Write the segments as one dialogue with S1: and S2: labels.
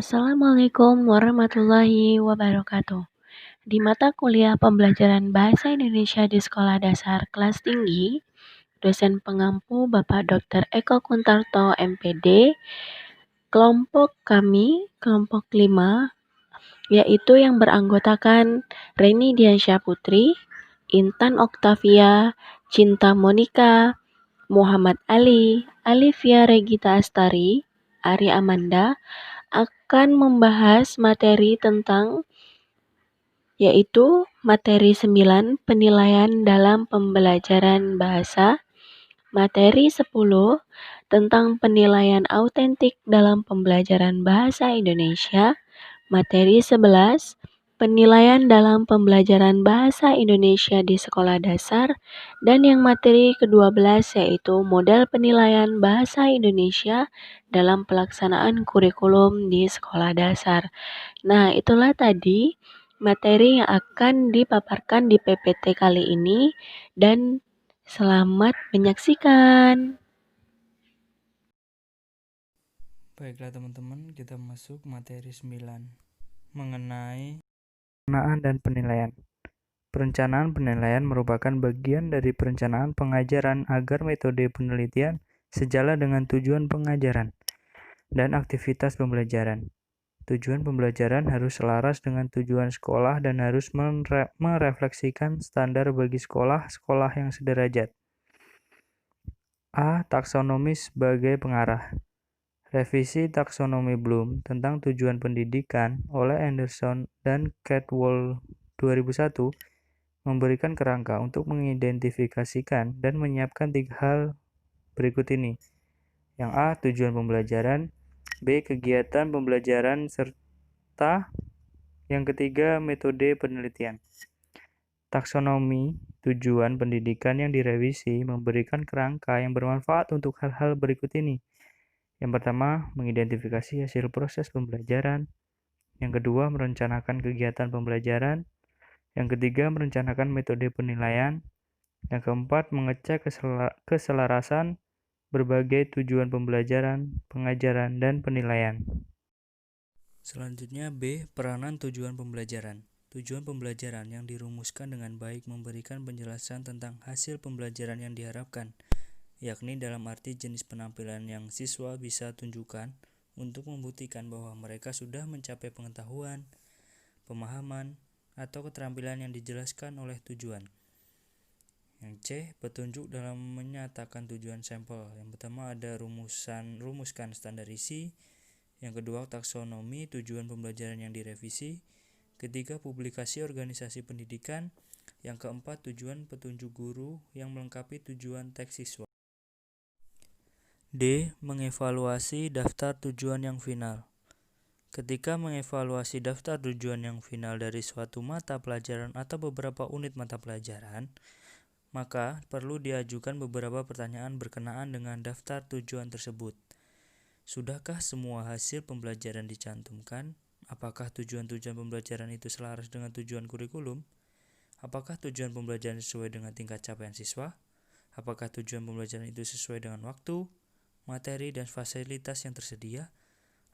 S1: Assalamualaikum warahmatullahi wabarakatuh. Di mata kuliah pembelajaran Bahasa Indonesia di Sekolah Dasar Kelas Tinggi, dosen pengampu Bapak Dr. Eko Kuntarto MPD, kelompok kami, kelompok 5, yaitu yang beranggotakan Reni Diansyah Putri, Intan Oktavia, Cinta Monika, Muhammad Ali, Alivia Regita Astari, Ari Amanda, akan membahas materi tentang yaitu materi 9 penilaian dalam pembelajaran bahasa, materi 10 tentang penilaian autentik dalam pembelajaran bahasa Indonesia, materi 11 penilaian dalam pembelajaran bahasa Indonesia di sekolah dasar, dan yang materi ke-12 yaitu model penilaian bahasa Indonesia dalam pelaksanaan kurikulum di sekolah dasar. Nah, itulah tadi materi yang akan dipaparkan di PPT kali ini, dan selamat menyaksikan.
S2: Baiklah teman-teman, kita masuk materi 9 mengenai perencanaan dan penilaian. Perencanaan penilaian merupakan bagian dari perencanaan pengajaran agar metode penelitian sejalan dengan tujuan pengajaran dan aktivitas pembelajaran. Tujuan pembelajaran harus selaras dengan tujuan sekolah dan harus merefleksikan standar bagi sekolah-sekolah yang sederajat. A. Taksonomi sebagai pengarah. Revisi Taksonomi Bloom tentang tujuan pendidikan oleh Anderson dan Caldwell 2001 memberikan kerangka untuk mengidentifikasikan dan menyiapkan 3 hal berikut ini. Yang A. Tujuan pembelajaran, B. Kegiatan pembelajaran, serta yang ketiga metode penelitian. Taksonomi tujuan pendidikan yang direvisi memberikan kerangka yang bermanfaat untuk hal-hal berikut ini. Yang pertama, mengidentifikasi hasil proses pembelajaran. Yang kedua, merencanakan kegiatan pembelajaran. Yang ketiga, merencanakan metode penilaian. Yang keempat, mengecek keselarasan berbagai tujuan pembelajaran, pengajaran, dan penilaian. Selanjutnya B. Peranan tujuan pembelajaran. Tujuan pembelajaran yang dirumuskan dengan baik memberikan penjelasan tentang hasil pembelajaran yang diharapkan, yakni dalam arti jenis penampilan yang siswa bisa tunjukkan untuk membuktikan bahwa mereka sudah mencapai pengetahuan, pemahaman, atau keterampilan yang dijelaskan oleh tujuan. Yang C. Petunjuk dalam menyatakan tujuan sampel. Yang pertama ada rumuskan standar isi. Yang kedua taksonomi tujuan pembelajaran yang direvisi. Ketiga publikasi organisasi pendidikan. Yang keempat tujuan petunjuk guru yang melengkapi tujuan teks siswa. D. Mengevaluasi daftar tujuan yang final. Ketika mengevaluasi daftar tujuan yang final dari suatu mata pelajaran atau beberapa unit mata pelajaran, maka perlu diajukan beberapa pertanyaan berkenaan dengan daftar tujuan tersebut. Sudahkah semua hasil pembelajaran dicantumkan? Apakah tujuan-tujuan pembelajaran itu selaras dengan tujuan kurikulum? Apakah tujuan pembelajaran sesuai dengan tingkat capaian siswa? Apakah tujuan pembelajaran itu sesuai dengan waktu, materi, dan fasilitas yang tersedia?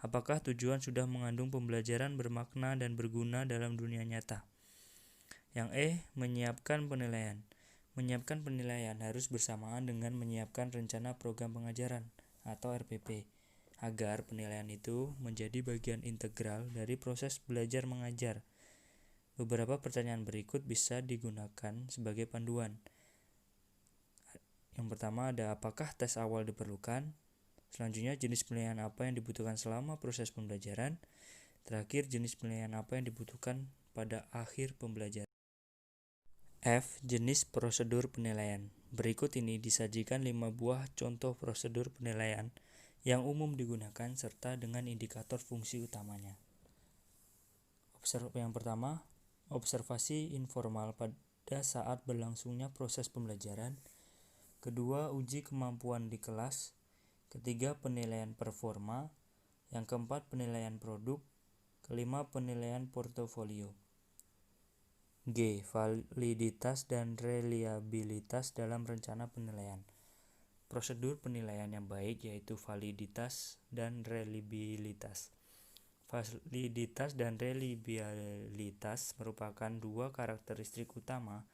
S2: Apakah tujuan sudah mengandung pembelajaran bermakna dan berguna dalam dunia nyata? Yang E. Menyiapkan penilaian. Menyiapkan penilaian harus bersamaan dengan menyiapkan rencana program pengajaran atau RPP, agar penilaian itu menjadi bagian integral dari proses belajar mengajar. Beberapa pertanyaan berikut bisa digunakan sebagai panduan. Yang pertama ada apakah tes awal diperlukan? Selanjutnya, jenis penilaian apa yang dibutuhkan selama proses pembelajaran? Terakhir, jenis penilaian apa yang dibutuhkan pada akhir pembelajaran. F. Jenis prosedur penilaian. Berikut ini disajikan 5 buah contoh prosedur penilaian yang umum digunakan serta dengan indikator fungsi utamanya. Yang pertama, observasi informal pada saat berlangsungnya proses pembelajaran. Kedua, uji kemampuan di kelas. Ketiga, penilaian performa. Yang keempat, penilaian produk. Kelima, penilaian portofolio. G. Validitas dan reliabilitas dalam rencana penilaian. Prosedur penilaian yang baik yaitu validitas dan reliabilitas. Validitas dan reliabilitas merupakan dua karakteristik utama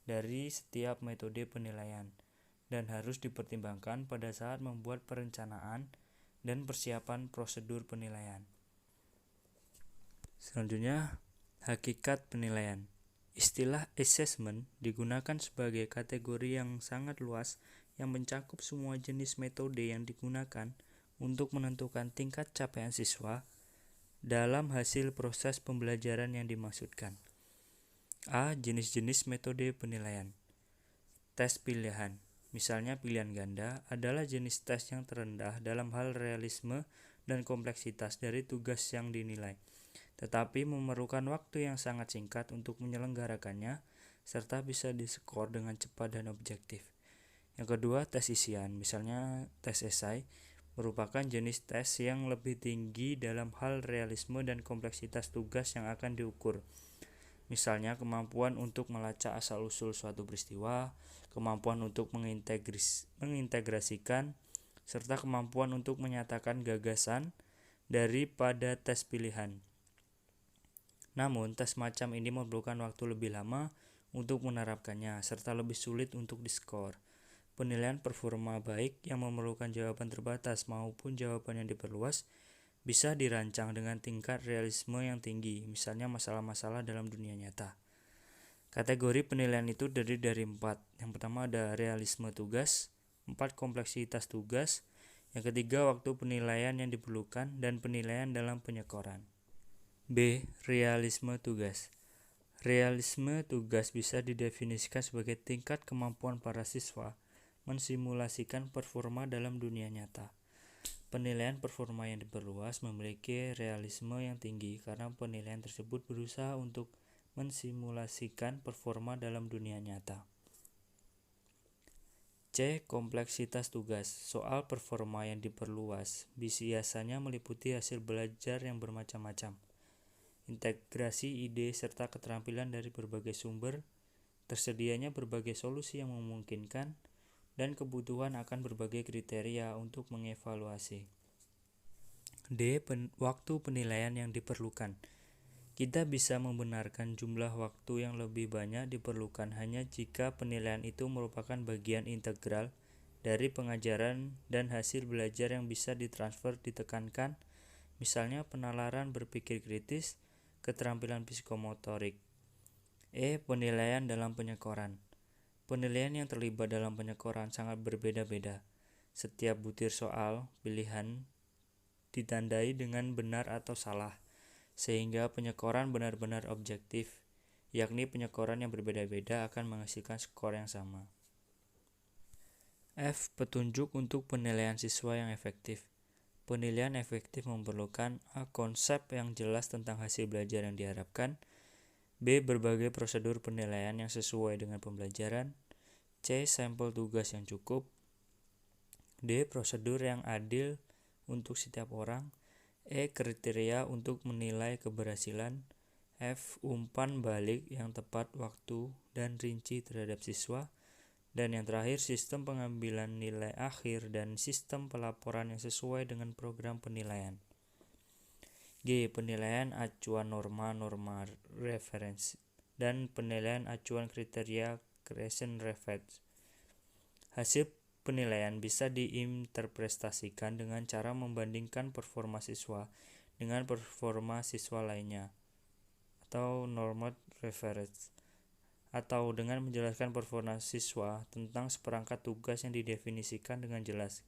S2: dari setiap metode penilaian dan harus dipertimbangkan pada saat membuat perencanaan dan persiapan prosedur penilaian. Selanjutnya, hakikat penilaian. Istilah assessment digunakan sebagai kategori yang sangat luas yang mencakup semua jenis metode yang digunakan untuk menentukan tingkat capaian siswa dalam hasil proses pembelajaran yang dimaksudkan. A. Jenis-jenis metode penilaian. Tes pilihan. Misalnya pilihan ganda adalah jenis tes yang terendah dalam hal realisme dan kompleksitas dari tugas yang dinilai, tetapi memerlukan waktu yang sangat singkat untuk menyelenggarakannya, serta bisa diskor dengan cepat dan objektif. Yang kedua, tes isian, misalnya tes esai, merupakan jenis tes yang lebih tinggi dalam hal realisme dan kompleksitas tugas yang akan diukur. Misalnya kemampuan untuk melacak asal-usul suatu peristiwa, kemampuan untuk mengintegrasikan, serta kemampuan untuk menyatakan gagasan daripada tes pilihan. Namun, tes macam ini memerlukan waktu lebih lama untuk menerapkannya, serta lebih sulit untuk diskor. Penilaian performa baik yang memerlukan jawaban terbatas maupun jawaban yang diperluas bisa dirancang dengan tingkat realisme yang tinggi, misalnya masalah-masalah dalam dunia nyata. Kategori penilaian itu terdiri dari 4. Yang pertama ada realisme tugas, 4 kompleksitas tugas, yang ketiga waktu penilaian yang diperlukan, dan penilaian dalam penyekoran. B. Realisme tugas. Realisme tugas bisa didefinisikan sebagai tingkat kemampuan para siswa mensimulasikan performa dalam dunia nyata. Penilaian performa yang diperluas memiliki realisme yang tinggi karena penilaian tersebut berusaha untuk mensimulasikan performa dalam dunia nyata. C. Kompleksitas tugas. Soal performa yang diperluas biasanya meliputi hasil belajar yang bermacam-macam, integrasi ide serta keterampilan dari berbagai sumber, tersedianya berbagai solusi yang memungkinkan, dan kebutuhan akan berbagai kriteria untuk mengevaluasi. D. Waktu penilaian yang diperlukan. Kita bisa membenarkan jumlah waktu yang lebih banyak diperlukan hanya jika penilaian itu merupakan bagian integral dari pengajaran dan hasil belajar yang bisa ditransfer ditekankan, misalnya penalaran berpikir kritis, keterampilan psikomotorik. E. Penilaian dalam penyekoran. Penilaian yang terlibat dalam penyekoran sangat berbeda-beda. Setiap butir soal pilihan ditandai dengan benar atau salah, sehingga penyekoran benar-benar objektif, yakni penyekoran yang berbeda-beda akan menghasilkan skor yang sama. F. Petunjuk untuk penilaian siswa yang efektif. Penilaian efektif memerlukan A. Konsep yang jelas tentang hasil belajar yang diharapkan, B. Berbagai prosedur penilaian yang sesuai dengan pembelajaran, C. Sampel tugas yang cukup, D. Prosedur yang adil untuk setiap orang, E. Kriteria untuk menilai keberhasilan, F. Umpan balik yang tepat waktu dan rinci terhadap siswa, dan yang terakhir sistem pengambilan nilai akhir dan sistem pelaporan yang sesuai dengan program penilaian. G. Penilaian acuan norma referensi dan penilaian acuan kriteria Creation reference. Hasil penilaian bisa diinterpretasikan dengan cara membandingkan performa siswa dengan performa siswa lainnya atau normative reference, atau dengan menjelaskan performa siswa tentang seperangkat tugas yang didefinisikan dengan jelas,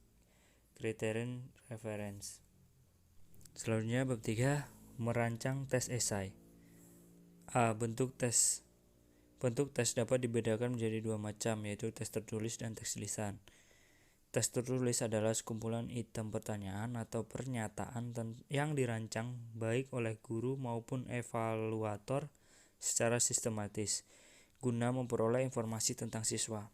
S2: criterion reference. Selanjutnya bab 3, merancang tes esai. A. Bentuk tes. Bentuk tes dapat dibedakan menjadi dua macam, yaitu tes tertulis dan tes lisan. Tes tertulis adalah sekumpulan item pertanyaan atau pernyataan yang dirancang baik oleh guru maupun evaluator secara sistematis guna memperoleh informasi tentang siswa.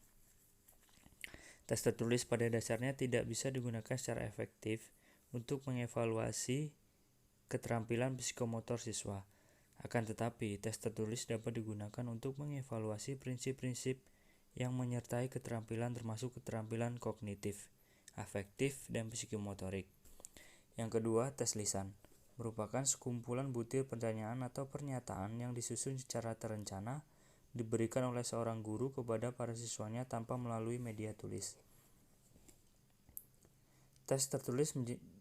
S2: Tes tertulis pada dasarnya tidak bisa digunakan secara efektif untuk mengevaluasi keterampilan psikomotor siswa. Akan tetapi, tes tertulis dapat digunakan untuk mengevaluasi prinsip-prinsip yang menyertai keterampilan termasuk keterampilan kognitif, afektif, dan psikomotorik. Yang kedua, tes lisan. merupakan sekumpulan butir pertanyaan atau pernyataan yang disusun secara terencana diberikan oleh seorang guru kepada para siswanya tanpa melalui media tulis. Tes tertulis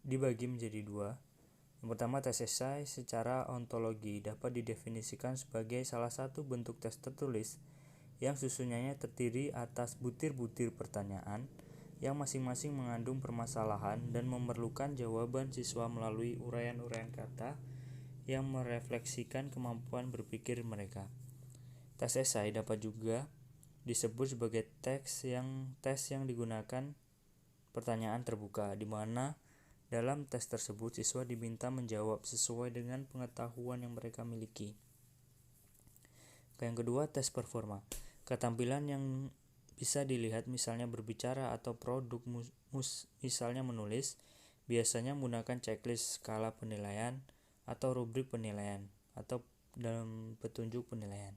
S2: dibagi menjadi dua. Yang pertama, tes esai secara ontologi dapat didefinisikan sebagai salah satu bentuk tes tertulis yang susunannya terdiri atas butir-butir pertanyaan yang masing-masing mengandung permasalahan dan memerlukan jawaban siswa melalui uraian-uraian kata yang merefleksikan kemampuan berpikir mereka. Tes esai dapat juga disebut sebagai tes yang digunakan pertanyaan terbuka, di mana dalam tes tersebut siswa diminta menjawab sesuai dengan pengetahuan yang mereka miliki. Yang kedua, tes performa. Ketampilan yang bisa dilihat misalnya berbicara atau produk misalnya menulis, biasanya menggunakan checklist skala penilaian atau rubrik penilaian atau dalam petunjuk penilaian.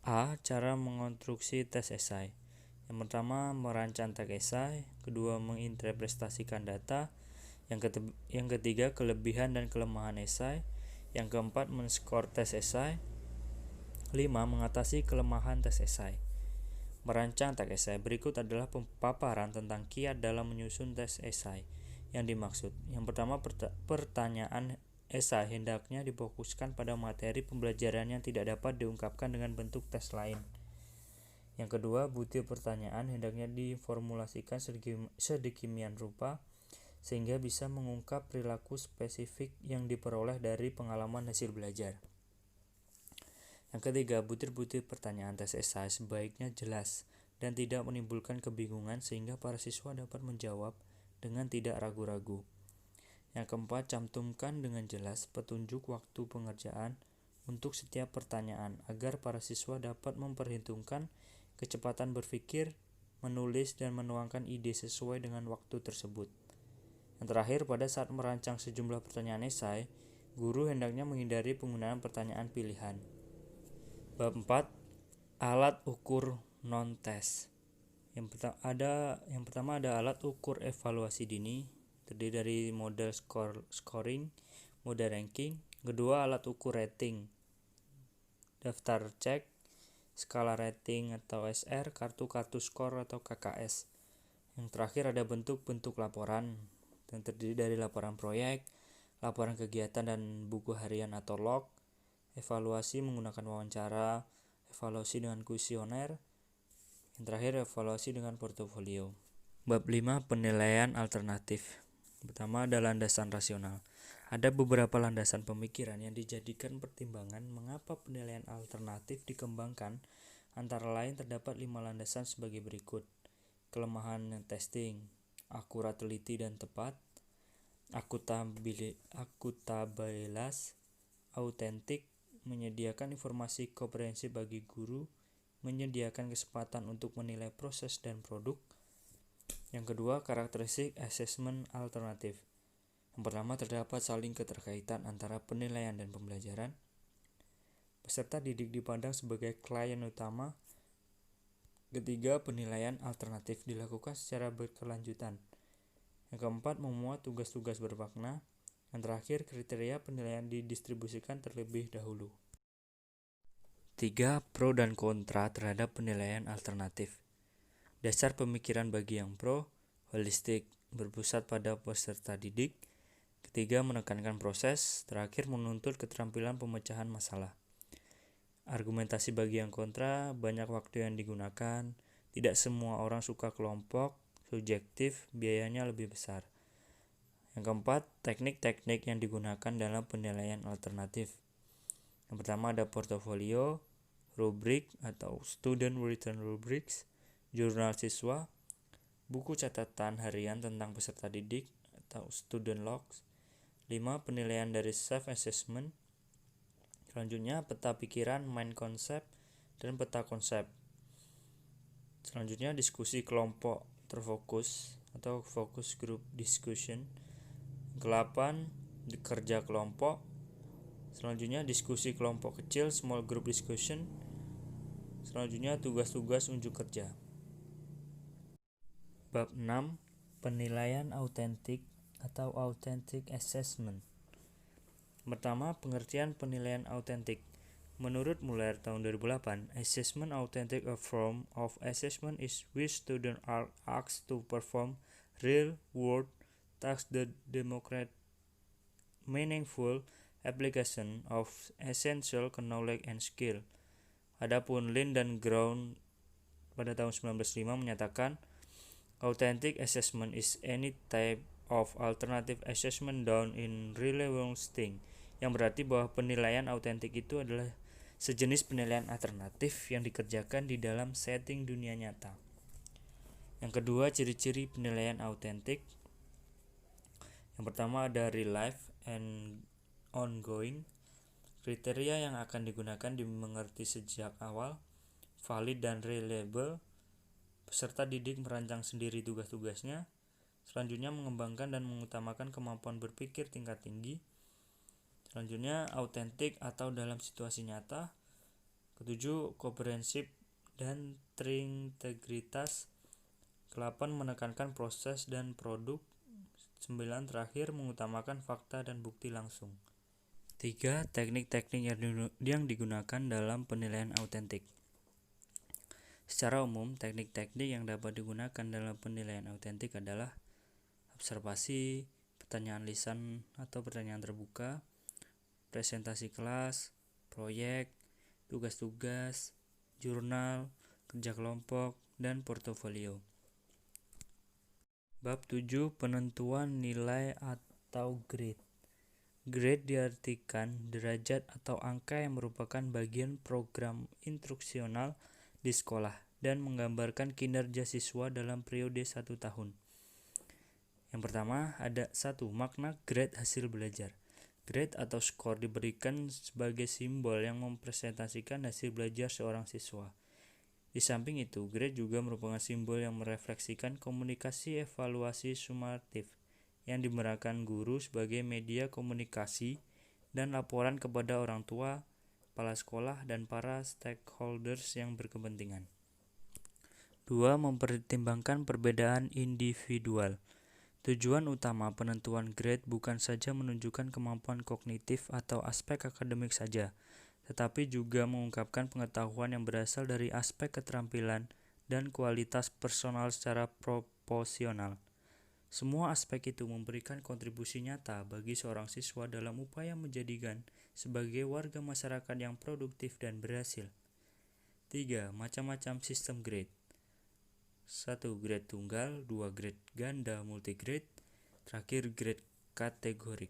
S2: A. Cara mengonstruksi tes esai. Yang pertama, merancang teks esai. Kedua, menginterpretasikan data. Yang ketiga, kelebihan dan kelemahan esai. Yang keempat, men-skor tes esai. 5. Mengatasi kelemahan tes esai. Merancang teks esai. Berikut adalah paparan tentang kiat dalam menyusun tes esai yang dimaksud. Yang pertama, pertanyaan esai hendaknya difokuskan pada materi pembelajaran yang tidak dapat diungkapkan dengan bentuk tes lain. Yang kedua, butir pertanyaan hendaknya diformulasikan sedemikian rupa sehingga bisa mengungkap perilaku spesifik yang diperoleh dari pengalaman hasil belajar. Yang ketiga, butir-butir pertanyaan tes esai sebaiknya jelas dan tidak menimbulkan kebingungan sehingga para siswa dapat menjawab dengan tidak ragu-ragu. Yang keempat, cantumkan dengan jelas petunjuk waktu pengerjaan untuk setiap pertanyaan agar para siswa dapat memperhitungkan kecepatan berpikir, menulis, dan menuangkan ide sesuai dengan waktu tersebut. Yang terakhir, pada saat merancang sejumlah pertanyaan esai, guru hendaknya menghindari penggunaan pertanyaan pilihan. Bab 4. Alat ukur non-tes. Yang pertama ada alat ukur evaluasi dini, terdiri dari model scoring, model ranking. Kedua, alat ukur rating, daftar cek, skala rating atau SR, kartu skor atau KKS. Yang terakhir ada bentuk-bentuk laporan yang terdiri dari laporan proyek, laporan kegiatan dan buku harian atau log, evaluasi menggunakan wawancara, evaluasi dengan kuesioner, yang terakhir evaluasi dengan portofolio. Bab 5. Penilaian alternatif. Pertama ada landasan rasional. Ada beberapa landasan pemikiran yang dijadikan pertimbangan mengapa penilaian alternatif dikembangkan. Antara lain terdapat 5 landasan sebagai berikut. Kelemahan testing, akurat, teliti, dan tepat, akutabelitas, autentik, menyediakan informasi komprehensif bagi guru, menyediakan kesempatan untuk menilai proses dan produk. Yang kedua, karakteristik asesmen alternatif. Yang pertama, terdapat saling keterkaitan antara penilaian dan pembelajaran. Peserta didik dipandang sebagai klien utama. Ketiga, penilaian alternatif dilakukan secara berkelanjutan. Yang keempat, memuat tugas-tugas bermakna. Yang terakhir, kriteria penilaian didistribusikan terlebih dahulu. 3. Pro dan kontra terhadap penilaian alternatif. Dasar pemikiran bagi yang pro, holistik, berpusat pada peserta didik. Ketiga, menekankan proses. Terakhir, menuntut keterampilan pemecahan masalah. Argumentasi bagi yang kontra, banyak waktu yang digunakan, tidak semua orang suka kelompok, subjektif, biayanya lebih besar. Yang keempat, teknik-teknik yang digunakan dalam penilaian alternatif. Yang pertama ada portofolio, rubrik atau student written rubrics, jurnal siswa, buku catatan harian tentang peserta didik atau student logs. 5. Penilaian dari self-assessment. Selanjutnya peta pikiran, mind concept, dan peta konsep. Selanjutnya diskusi kelompok terfokus atau focus group discussion. 8. Kerja kelompok. Selanjutnya diskusi kelompok kecil, small group discussion. Selanjutnya tugas-tugas unjuk kerja. Bab 6. Penilaian autentik atau authentic assessment. Pertama, pengertian penilaian autentik. Menurut Muller tahun 2008, assessment authentic a form of assessment is which students are asked to perform real-world tasks that demonstrate meaningful application of essential knowledge and skill. Adapun Lin dan Ground pada tahun 1905 menyatakan, authentic assessment is any type of alternative assessment done in reliable setting, yang berarti bahwa penilaian autentik itu adalah sejenis penilaian alternatif yang dikerjakan di dalam setting dunia nyata. Yang kedua, ciri-ciri penilaian autentik. Yang pertama ada real life and ongoing. Kriteria yang akan digunakan dimengerti sejak awal, valid dan reliable. Peserta didik merancang sendiri tugas-tugasnya. Selanjutnya, mengembangkan dan mengutamakan kemampuan berpikir tingkat tinggi. Selanjutnya, autentik atau dalam situasi nyata. Ketujuh, komprehensif dan terintegritas. Ke-8, menekankan proses dan produk. 9, terakhir, mengutamakan fakta dan bukti langsung. 3, teknik-teknik yang digunakan dalam penilaian autentik. Secara umum, teknik-teknik yang dapat digunakan dalam penilaian autentik adalah observasi, pertanyaan lisan atau pertanyaan terbuka, presentasi kelas, proyek, tugas-tugas, jurnal, kerja kelompok, dan portofolio. Bab 7, penentuan nilai atau grade. Grade diartikan derajat atau angka yang merupakan bagian program instruksional di sekolah dan menggambarkan kinerja siswa dalam periode 1 tahun. Yang pertama ada 1. Makna grade hasil belajar. Grade atau skor diberikan sebagai simbol yang mempresentasikan hasil belajar seorang siswa. Di samping itu, grade juga merupakan simbol yang merefleksikan komunikasi evaluasi sumatif yang diberikan guru sebagai media komunikasi dan laporan kepada orang tua, kepala sekolah, dan para stakeholders yang berkepentingan. 2. Mempertimbangkan perbedaan individual. Tujuan utama penentuan grade bukan saja menunjukkan kemampuan kognitif atau aspek akademik saja, tetapi juga mengungkapkan pengetahuan yang berasal dari aspek keterampilan dan kualitas personal secara proporsional. Semua aspek itu memberikan kontribusi nyata bagi seorang siswa dalam upaya menjadikan sebagai warga masyarakat yang produktif dan berhasil. 3. Macam-macam sistem grade. 1. Grade tunggal, 2. Grade ganda multigrade, terakhir grade kategorik.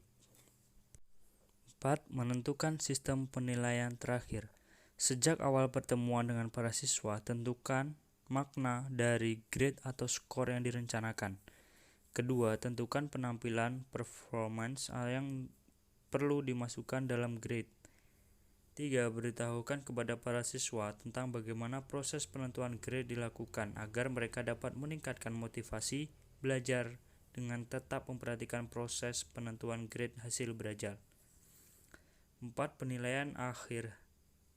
S2: 4. Menentukan sistem penilaian terakhir. Sejak awal pertemuan dengan para siswa, tentukan makna dari grade atau skor yang direncanakan. Kedua, tentukan penampilan performance yang perlu dimasukkan dalam grade. 3. Beritahukan kepada para siswa tentang bagaimana proses penentuan grade dilakukan agar mereka dapat meningkatkan motivasi belajar dengan tetap memperhatikan proses penentuan grade hasil belajar. 4. Penilaian akhir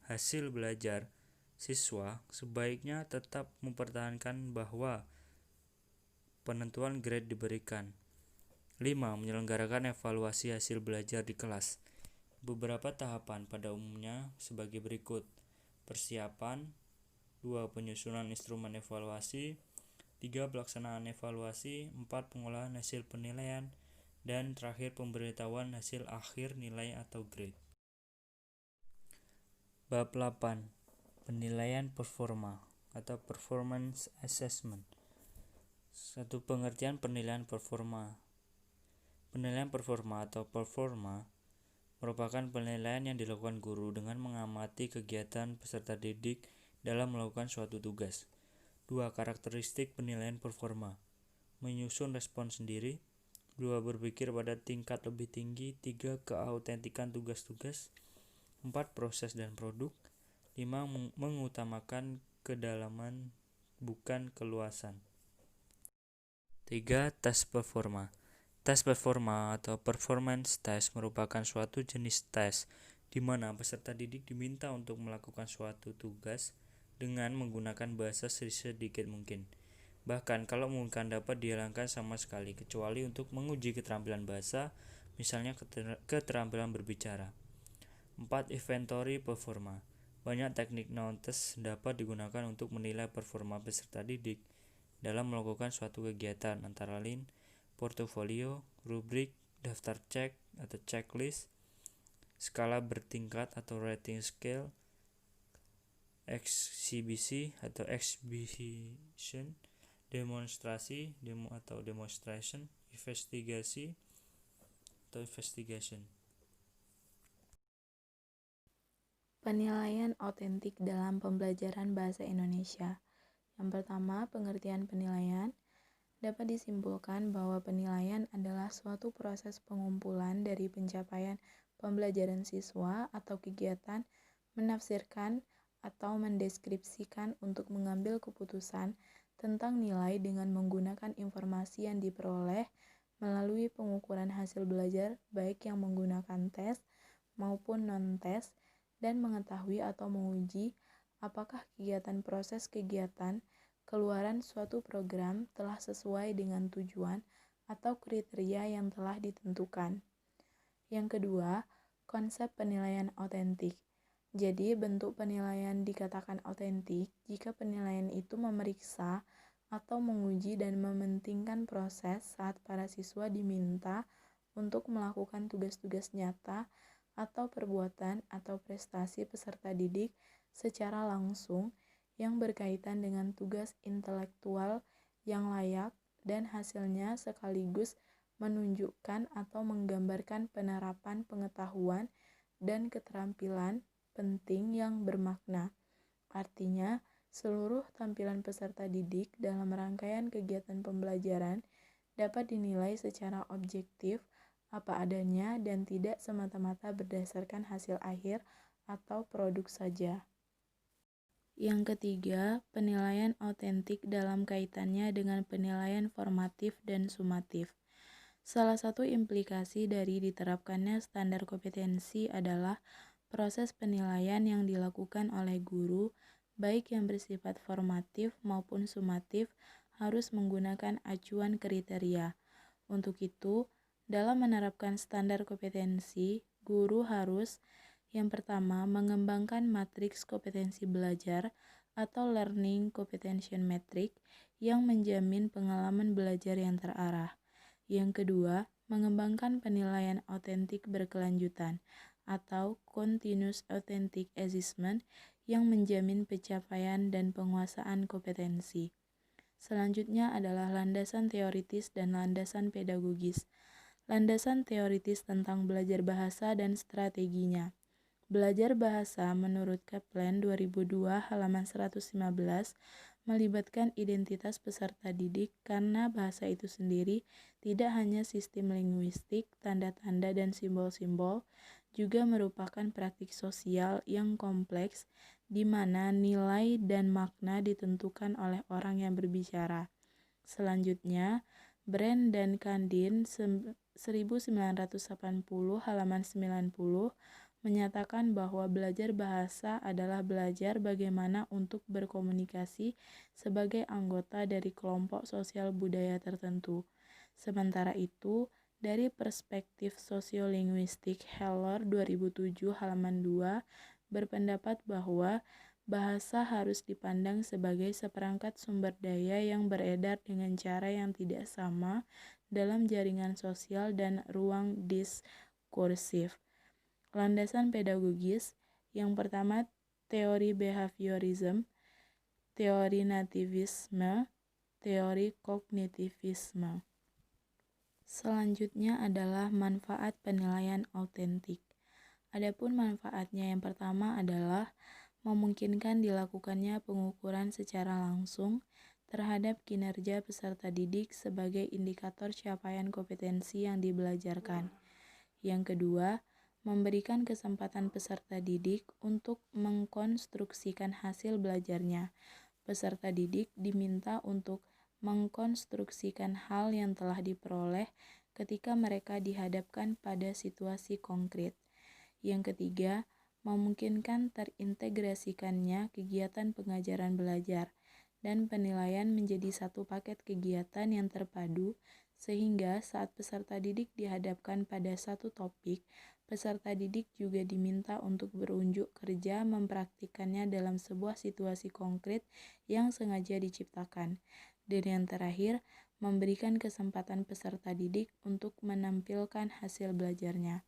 S2: hasil belajar siswa sebaiknya tetap mempertahankan bahwa penentuan grade diberikan. 5. Menyelenggarakan evaluasi hasil belajar di kelas. Beberapa tahapan pada umumnya sebagai berikut. Persiapan. 2. Penyusunan instrumen evaluasi. 3. Pelaksanaan evaluasi. 4. Pengolahan hasil penilaian. Dan terakhir pemberitahuan hasil akhir nilai atau grade. Bab 8. Penilaian performa atau performance assessment. 1. Pengertian penilaian performa. Penilaian performa atau performa merupakan penilaian yang dilakukan guru dengan mengamati kegiatan peserta didik dalam melakukan suatu tugas. 2. Karakteristik penilaian performa. Menyusun respon sendiri. 2. Berpikir pada tingkat lebih tinggi. 3. Keautentikan tugas-tugas. 4. Proses dan produk. 5. Mengutamakan kedalaman bukan keluasan. 3. Tes performa. Tes performa atau performance test merupakan suatu jenis tes di mana peserta didik diminta untuk melakukan suatu tugas dengan menggunakan bahasa sedikit mungkin. Bahkan kalau mungkin dapat dihilangkan sama sekali kecuali untuk menguji keterampilan bahasa, misalnya keterampilan berbicara. 4. Inventory performa. Banyak teknik non-tes dapat digunakan untuk menilai performa peserta didik dalam melakukan suatu kegiatan, antara lain portofolio, rubrik, daftar cek atau checklist, skala bertingkat atau rating scale, eksibisi atau exhibition, demonstrasi atau demonstration, investigasi atau investigation.
S3: Penilaian autentik dalam pembelajaran bahasa Indonesia. Yang pertama, pengertian penilaian. Dapat disimpulkan bahwa penilaian adalah suatu proses pengumpulan dari pencapaian pembelajaran siswa atau kegiatan menafsirkan atau mendeskripsikan untuk mengambil keputusan tentang nilai dengan menggunakan informasi yang diperoleh melalui pengukuran hasil belajar baik yang menggunakan tes maupun non-tes, dan mengetahui atau menguji apakah proses kegiatan keluaran suatu program telah sesuai dengan tujuan atau kriteria yang telah ditentukan. Yang kedua, konsep penilaian autentik. Jadi, bentuk penilaian dikatakan autentik jika penilaian itu memeriksa atau menguji dan mementingkan proses saat para siswa diminta untuk melakukan tugas-tugas nyata atau perbuatan atau prestasi peserta didik secara langsung yang berkaitan dengan tugas intelektual yang layak dan hasilnya sekaligus menunjukkan atau menggambarkan penerapan pengetahuan dan keterampilan penting yang bermakna. Artinya, seluruh tampilan peserta didik dalam rangkaian kegiatan pembelajaran dapat dinilai secara objektif apa adanya dan tidak semata-mata berdasarkan hasil akhir atau produk saja. Yang ketiga, penilaian autentik dalam kaitannya dengan penilaian formatif dan sumatif. Salah satu implikasi dari diterapkannya standar kompetensi adalah proses penilaian yang dilakukan oleh guru, baik yang bersifat formatif maupun sumatif, harus menggunakan acuan kriteria. Untuk itu, dalam menerapkan standar kompetensi, guru harus yang pertama mengembangkan matriks kompetensi belajar atau learning comprehension metric yang menjamin pengalaman belajar yang terarah. Yang kedua, mengembangkan penilaian autentik berkelanjutan atau continuous authentic assessment yang menjamin pencapaian dan penguasaan kompetensi. Selanjutnya adalah landasan teoritis dan landasan pedagogis. Landasan teoritis tentang belajar bahasa dan strateginya. Belajar bahasa menurut Kaplan 2002 halaman 115 melibatkan identitas peserta didik karena bahasa itu sendiri tidak hanya sistem linguistik, tanda-tanda dan simbol-simbol, juga merupakan praktik sosial yang kompleks di mana nilai dan makna ditentukan oleh orang yang berbicara. Selanjutnya, Brand dan Kandin 1980 halaman 90 menyatakan bahwa belajar bahasa adalah belajar bagaimana untuk berkomunikasi sebagai anggota dari kelompok sosial budaya tertentu. Sementara itu, dari perspektif sosiolinguistik Heller 2007 halaman 2 berpendapat bahwa bahasa harus dipandang sebagai seperangkat sumber daya yang beredar dengan cara yang tidak sama dalam jaringan sosial dan ruang diskursif. Landasan pedagogis, yang pertama teori behaviorism, teori nativisme, teori kognitivisme. Selanjutnya adalah manfaat penilaian autentik. Adapun manfaatnya yang pertama adalah memungkinkan dilakukannya pengukuran secara langsung terhadap kinerja peserta didik sebagai indikator capaian kompetensi yang dibelajarkan. Yang kedua, memberikan kesempatan peserta didik untuk mengkonstruksikan hasil belajarnya. Peserta didik diminta untuk mengkonstruksikan hal yang telah diperoleh ketika mereka dihadapkan pada situasi konkret. Yang ketiga, memungkinkan terintegrasikannya kegiatan pengajaran belajar dan penilaian menjadi satu paket kegiatan yang terpadu Sehingga saat peserta didik dihadapkan pada satu topik, peserta didik juga diminta untuk berunjuk kerja mempraktikkannya dalam sebuah situasi konkret yang sengaja diciptakan. Dan yang terakhir, memberikan kesempatan peserta didik untuk menampilkan hasil belajarnya.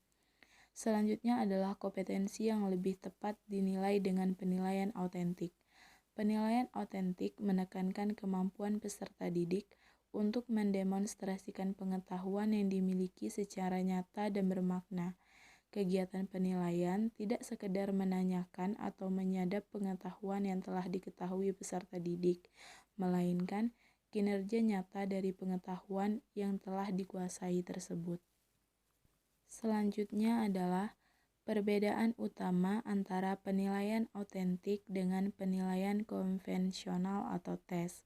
S3: Selanjutnya adalah kompetensi yang lebih tepat dinilai dengan penilaian autentik. Penilaian autentik menekankan kemampuan peserta didik untuk mendemonstrasikan pengetahuan yang dimiliki secara nyata dan bermakna. Kegiatan penilaian tidak sekedar menanyakan atau menyadap pengetahuan yang telah diketahui peserta didik, melainkan kinerja nyata dari pengetahuan yang telah dikuasai tersebut. Selanjutnya adalah perbedaan utama antara penilaian autentik dengan penilaian konvensional atau tes.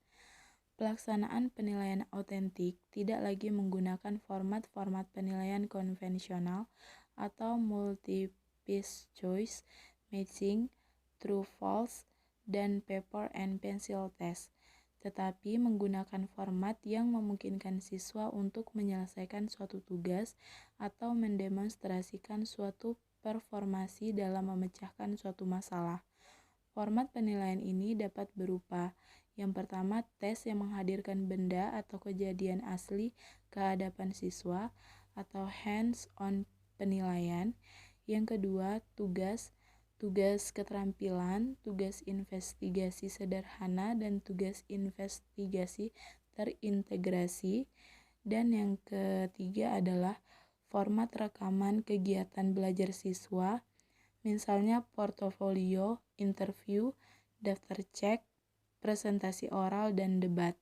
S3: Pelaksanaan penilaian autentik tidak lagi menggunakan format-format penilaian konvensional atau multiple choice, matching, true-false, dan paper and pencil test, tetapi menggunakan format yang memungkinkan siswa untuk menyelesaikan suatu tugas atau mendemonstrasikan suatu performasi dalam memecahkan suatu masalah. Format penilaian ini dapat berupa: yang pertama, tes yang menghadirkan benda atau kejadian asli ke hadapan siswa atau hands-on penilaian. Yang kedua, tugas keterampilan, tugas investigasi sederhana, dan tugas investigasi terintegrasi. Dan yang ketiga adalah format rekaman kegiatan belajar siswa, misalnya portofolio, interview, daftar cek, presentasi oral, dan debat.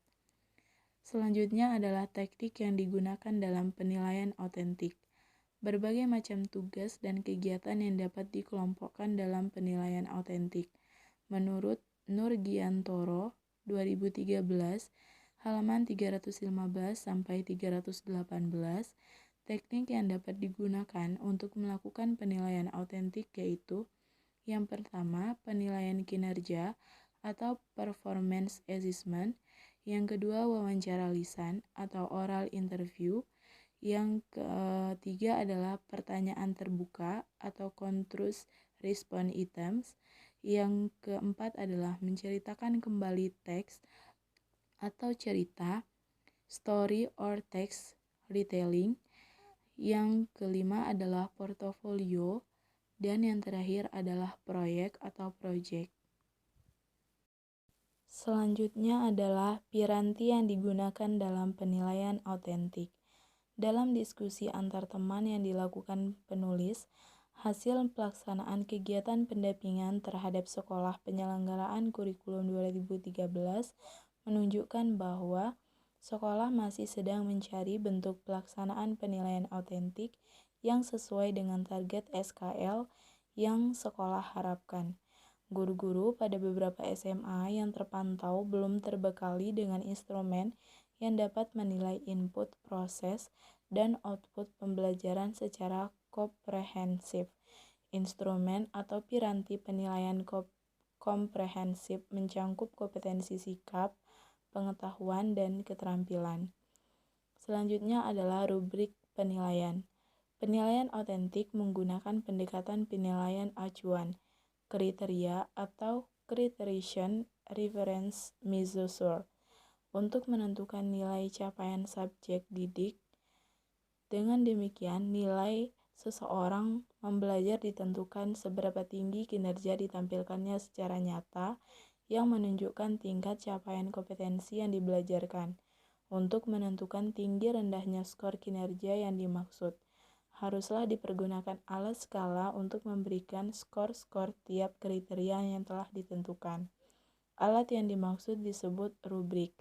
S3: Selanjutnya adalah teknik yang digunakan dalam penilaian autentik. Berbagai macam tugas dan kegiatan yang dapat dikelompokkan dalam penilaian autentik. Menurut Nurgiantoro 2013, halaman 315 sampai 318, teknik yang dapat digunakan untuk melakukan penilaian autentik yaitu: yang pertama, penilaian kinerja atau performance assessment. Yang kedua, wawancara lisan atau oral interview. Yang ketiga adalah pertanyaan terbuka atau continuous response items. Yang keempat adalah menceritakan kembali teks atau cerita, story or text retelling. Yang kelima adalah portofolio. Dan yang terakhir adalah proyek atau project. Selanjutnya adalah piranti yang digunakan dalam penilaian autentik. Dalam diskusi antar teman yang dilakukan penulis, hasil pelaksanaan kegiatan pendampingan terhadap sekolah penyelenggaraan kurikulum 2013 menunjukkan bahwa sekolah masih sedang mencari bentuk pelaksanaan penilaian autentik yang sesuai dengan target SKL yang sekolah harapkan. Guru-guru pada beberapa SMA yang terpantau belum terbekali dengan instrumen yang dapat menilai input, proses, dan output pembelajaran secara komprehensif. Instrumen atau piranti penilaian komprehensif mencangkup kompetensi sikap, pengetahuan, dan keterampilan. Selanjutnya adalah rubrik penilaian. Penilaian autentik menggunakan pendekatan penilaian acuan, kriteria atau criterion reference measure untuk menentukan nilai capaian subjek didik. Dengan demikian, nilai seseorang membelajar ditentukan seberapa tinggi kinerja ditampilkannya secara nyata yang menunjukkan tingkat capaian kompetensi yang dibelajarkan. Untuk menentukan tinggi rendahnya skor kinerja yang dimaksud, haruslah dipergunakan alat skala untuk memberikan skor-skor tiap kriteria yang telah ditentukan. Alat yang dimaksud disebut rubrik.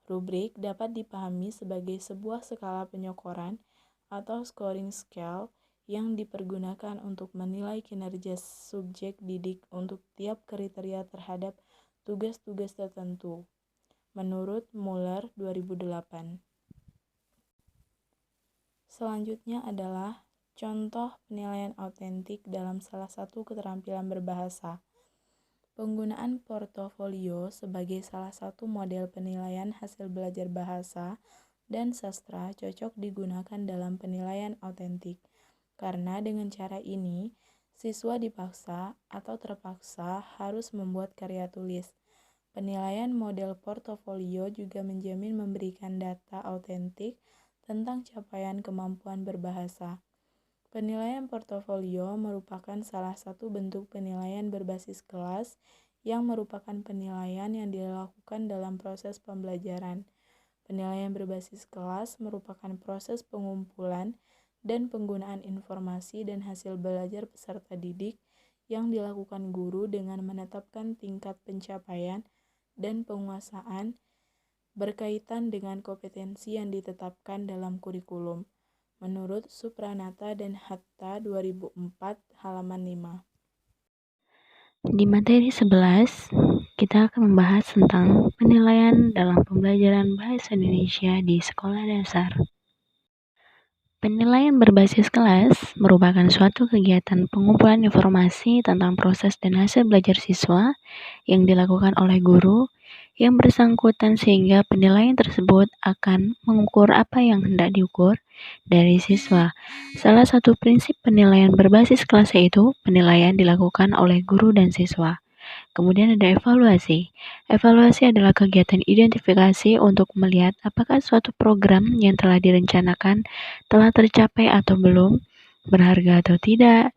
S3: Rubrik dapat dipahami sebagai sebuah skala penyokoran atau scoring scale yang dipergunakan untuk menilai kinerja subjek didik untuk tiap kriteria terhadap tugas-tugas tertentu. Menurut Muller 2008. Selanjutnya adalah contoh penilaian autentik dalam salah satu keterampilan berbahasa. Penggunaan portofolio sebagai salah satu model penilaian hasil belajar bahasa dan sastra cocok digunakan dalam penilaian autentik. Karena dengan cara ini, siswa dipaksa atau terpaksa harus membuat karya tulis. Penilaian model portofolio juga menjamin memberikan data autentik tentang capaian kemampuan berbahasa. Penilaian portofolio merupakan salah satu bentuk penilaian berbasis kelas yang merupakan penilaian yang dilakukan dalam proses pembelajaran. Penilaian berbasis kelas merupakan proses pengumpulan dan penggunaan informasi dan hasil belajar peserta didik yang dilakukan guru dengan menetapkan tingkat pencapaian dan penguasaan berkaitan dengan kompetensi yang ditetapkan dalam kurikulum. Menurut Supranata dan Hatta 2004 halaman 5.
S1: Di materi 11, kita akan membahas tentang penilaian dalam pembelajaran bahasa Indonesia di sekolah dasar. Penilaian berbasis kelas merupakan suatu kegiatan pengumpulan informasi tentang proses dan hasil belajar siswa yang dilakukan oleh guru yang bersangkutan sehingga penilaian tersebut akan mengukur apa yang hendak diukur dari siswa. Salah satu prinsip penilaian berbasis kelas yaitu penilaian dilakukan oleh guru dan siswa. Kemudian ada evaluasi. Evaluasi adalah kegiatan identifikasi untuk melihat apakah suatu program yang telah direncanakan telah tercapai atau belum, berharga atau tidak,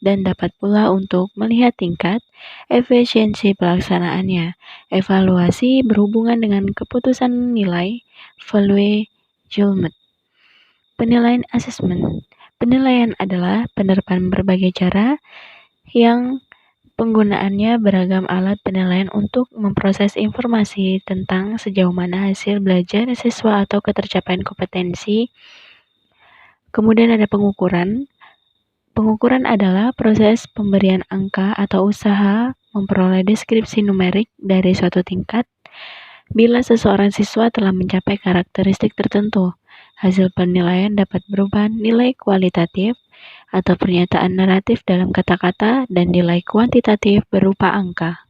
S1: dan dapat pula untuk melihat tingkat efisiensi pelaksanaannya. Evaluasi berhubungan dengan keputusan nilai, value judgment. Penilaian asesmen. Penilaian adalah penerapan berbagai cara yang penggunaannya beragam alat penilaian untuk memproses informasi tentang sejauh mana hasil belajar siswa atau ketercapaian kompetensi. Kemudian ada pengukuran. Pengukuran adalah proses pemberian angka atau usaha memperoleh deskripsi numerik dari suatu tingkat bila seseorang siswa telah mencapai karakteristik tertentu. Hasil penilaian dapat berupa nilai kualitatif atau pernyataan naratif dalam kata-kata dan nilai kuantitatif berupa angka.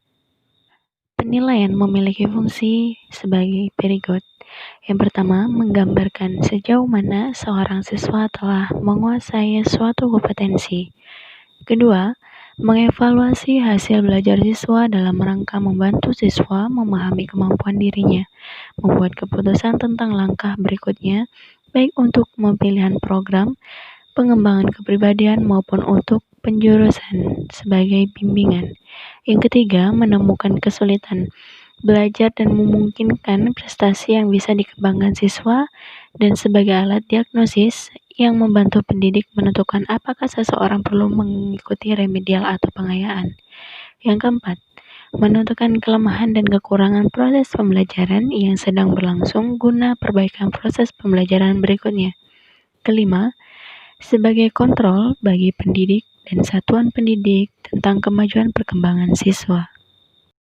S1: Penilaian memiliki fungsi sebagai berikut. Yang pertama, menggambarkan sejauh mana seorang siswa telah menguasai suatu kompetensi. Kedua, mengevaluasi hasil belajar siswa dalam rangka membantu siswa memahami kemampuan dirinya, membuat keputusan tentang langkah berikutnya, baik untuk pemilihan program, pengembangan kepribadian maupun untuk penjurusan sebagai bimbingan. Yang ketiga, menemukan kesulitan belajar dan memungkinkan prestasi yang bisa dikembangkan siswa dan sebagai alat diagnosis yang membantu pendidik menentukan apakah seseorang perlu mengikuti remedial atau pengayaan. Yang keempat, menentukan kelemahan dan kekurangan proses pembelajaran yang sedang berlangsung guna perbaikan proses pembelajaran berikutnya. Kelima, sebagai kontrol bagi pendidik dan satuan pendidik tentang kemajuan perkembangan siswa.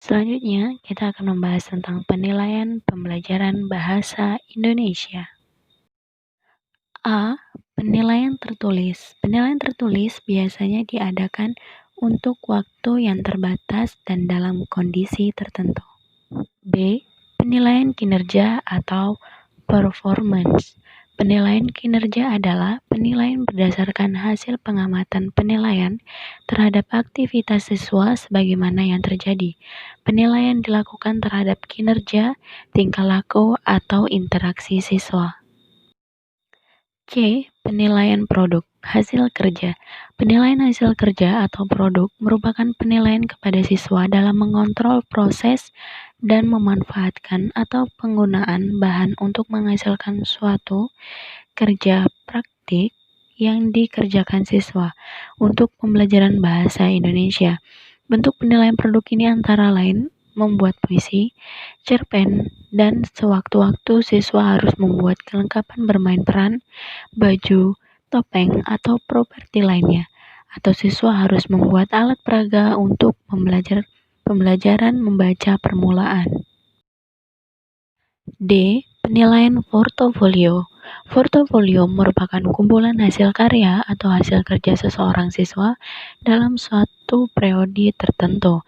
S1: Selanjutnya, kita akan membahas tentang penilaian pembelajaran bahasa Indonesia. A. Penilaian tertulis. Penilaian tertulis biasanya diadakan untuk waktu yang terbatas dan dalam kondisi tertentu. B. Penilaian kinerja atau performance. Penilaian kinerja adalah penilaian berdasarkan hasil pengamatan penilaian terhadap aktivitas siswa sebagaimana yang terjadi. Penilaian dilakukan terhadap kinerja, tingkah laku, atau interaksi siswa. C. Penilaian produk hasil kerja. Penilaian hasil kerja atau produk merupakan penilaian kepada siswa dalam mengontrol proses dan memanfaatkan atau penggunaan bahan untuk menghasilkan suatu kerja praktik yang dikerjakan siswa untuk pembelajaran bahasa Indonesia. Bentuk penilaian produk ini antara lain membuat puisi, cerpen, dan sewaktu-waktu siswa harus membuat kelengkapan bermain peran, baju, topeng, atau properti lainnya. Atau siswa harus membuat alat peraga untuk pembelajaran membaca permulaan. D. Penilaian portofolio. Portofolio merupakan kumpulan hasil karya atau hasil kerja seseorang siswa dalam suatu suatu periode tertentu.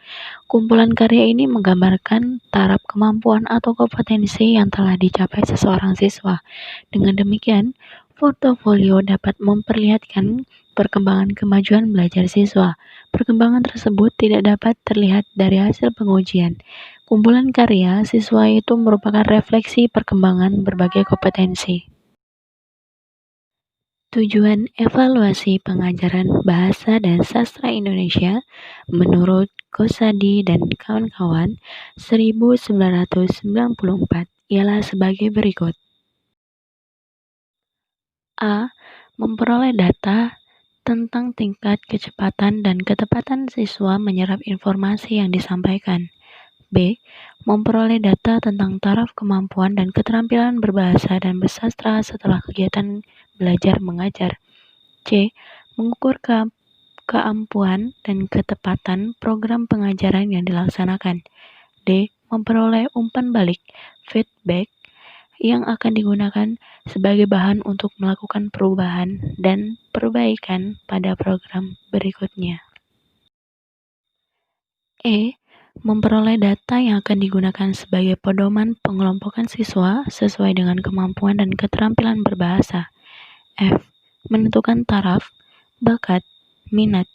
S1: Kumpulan karya ini menggambarkan taraf kemampuan atau kompetensi yang telah dicapai seseorang siswa. Dengan demikian, portofolio dapat memperlihatkan perkembangan kemajuan belajar siswa. Perkembangan tersebut tidak dapat terlihat dari hasil pengujian. Kumpulan karya siswa itu merupakan refleksi perkembangan berbagai kompetensi. Tujuan evaluasi pengajaran bahasa dan sastra Indonesia menurut Kosadi dan kawan-kawan 1994 ialah sebagai berikut. A. Memperoleh data tentang tingkat kecepatan dan ketepatan siswa menyerap informasi yang disampaikan. B. Memperoleh data tentang taraf kemampuan dan keterampilan berbahasa dan bersastra setelah kegiatan belajar mengajar. C. Mengukur keampuhan dan ketepatan program pengajaran yang dilaksanakan. D. Memperoleh umpan balik (feedback) yang akan digunakan sebagai bahan untuk melakukan perubahan dan perbaikan pada program berikutnya. E. Memperoleh data yang akan digunakan sebagai pedoman pengelompokan siswa sesuai dengan kemampuan dan keterampilan berbahasa. F. Menentukan taraf, bakat, minat,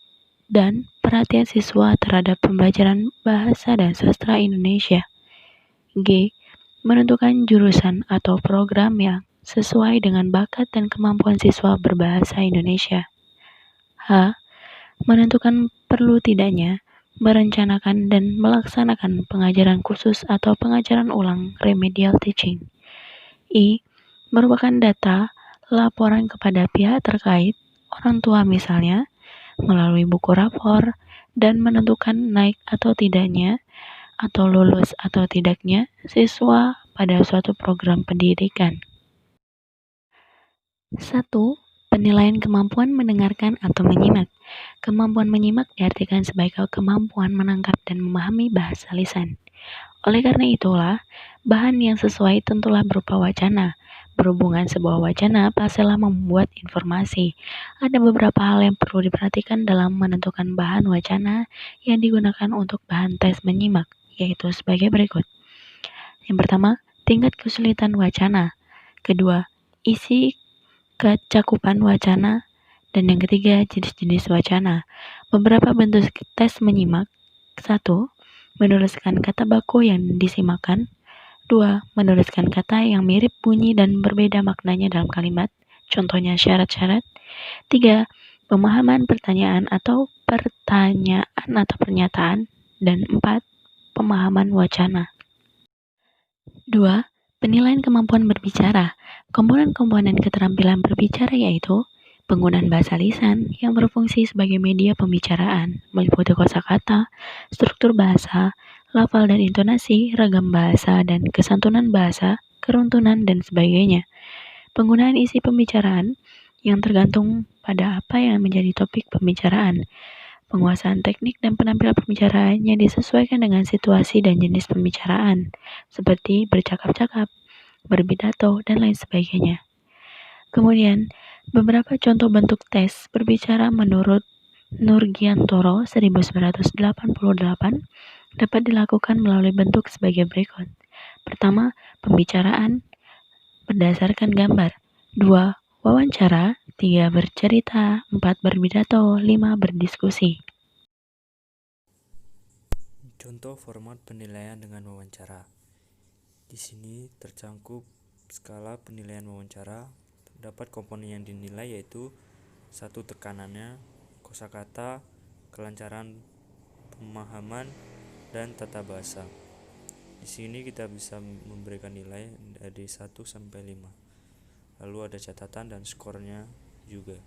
S1: dan perhatian siswa terhadap pembelajaran bahasa dan sastra Indonesia. G. Menentukan jurusan atau program yang sesuai dengan bakat dan kemampuan siswa berbahasa Indonesia. H. Menentukan perlu tidaknya merencanakan dan melaksanakan pengajaran khusus atau pengajaran ulang remedial teaching. I. Merupakan data laporan kepada pihak terkait, orang tua misalnya, melalui buku rapor, dan menentukan naik atau tidaknya, atau lulus atau tidaknya siswa pada suatu program pendidikan. 1. Penilaian kemampuan mendengarkan atau menyimak. Kemampuan menyimak diartikan sebagai kemampuan menangkap dan memahami bahasa lisan. Oleh karena itulah, bahan yang sesuai tentulah berupa wacana. Berhubungan sebuah wacana pastilah membuat informasi. Ada beberapa hal yang perlu diperhatikan dalam menentukan bahan wacana yang digunakan untuk bahan tes menyimak, yaitu sebagai berikut. Yang pertama, tingkat kesulitan wacana. Kedua, isi kecakupan wacana. Dan yang ketiga, jenis-jenis wacana. Beberapa bentuk tes menyimak. 1. Menuliskan kata baku yang disimakkan. 2. Menuliskan kata yang mirip bunyi dan berbeda maknanya dalam kalimat, contohnya syarat-syarat. 3. Pemahaman pertanyaan atau pernyataan. Dan 4. Pemahaman wacana. 2. Penilaian kemampuan berbicara. Komponen-komponen keterampilan berbicara yaitu penggunaan bahasa lisan yang berfungsi sebagai media pembicaraan, meliputi kosakata, struktur bahasa, lafal dan intonasi, ragam bahasa dan kesantunan bahasa, keruntunan, dan sebagainya. Penggunaan isi pembicaraan yang tergantung pada apa yang menjadi topik pembicaraan. Penguasaan teknik dan penampilan pembicaraan yang disesuaikan dengan situasi dan jenis pembicaraan, seperti bercakap-cakap, berpidato, dan lain sebagainya. Kemudian, beberapa contoh bentuk tes berbicara menurut Nurgiantoro 1988 dapat dilakukan melalui bentuk sebagai berikut. Pertama, pembicaraan berdasarkan gambar. 2. Wawancara. 3. Bercerita. 4. Berpidato. 5. Berdiskusi.
S2: Contoh format penilaian dengan wawancara. Di sini tercangkup skala penilaian wawancara. Terdapat komponen yang dinilai yaitu 1. Tekanannya, kosakata, kelancaran pemahaman, dan tata bahasa. Di sini kita bisa memberikan nilai dari 1 sampai 5. Lalu ada catatan dan skornya juga.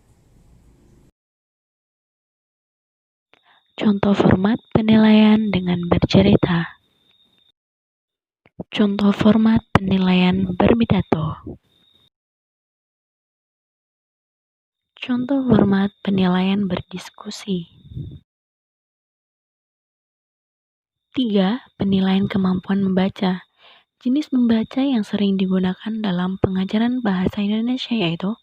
S1: Contoh format penilaian dengan bercerita. Contoh format penilaian berpidato. Contoh format penilaian berdiskusi. 3. Penilaian kemampuan membaca. Jenis membaca yang sering digunakan dalam pengajaran bahasa Indonesia yaitu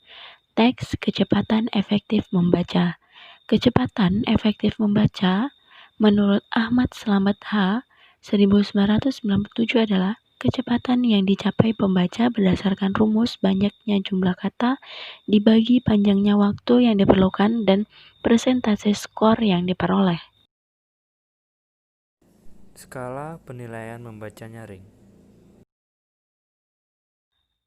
S1: teks, kecepatan efektif membaca, Kecepatan efektif membaca menurut Ahmad Slamet H. 1997 adalah kecepatan yang dicapai pembaca berdasarkan rumus banyaknya jumlah kata dibagi panjangnya waktu yang diperlukan dan persentase skor yang diperoleh.
S2: Skala penilaian membaca nyaring.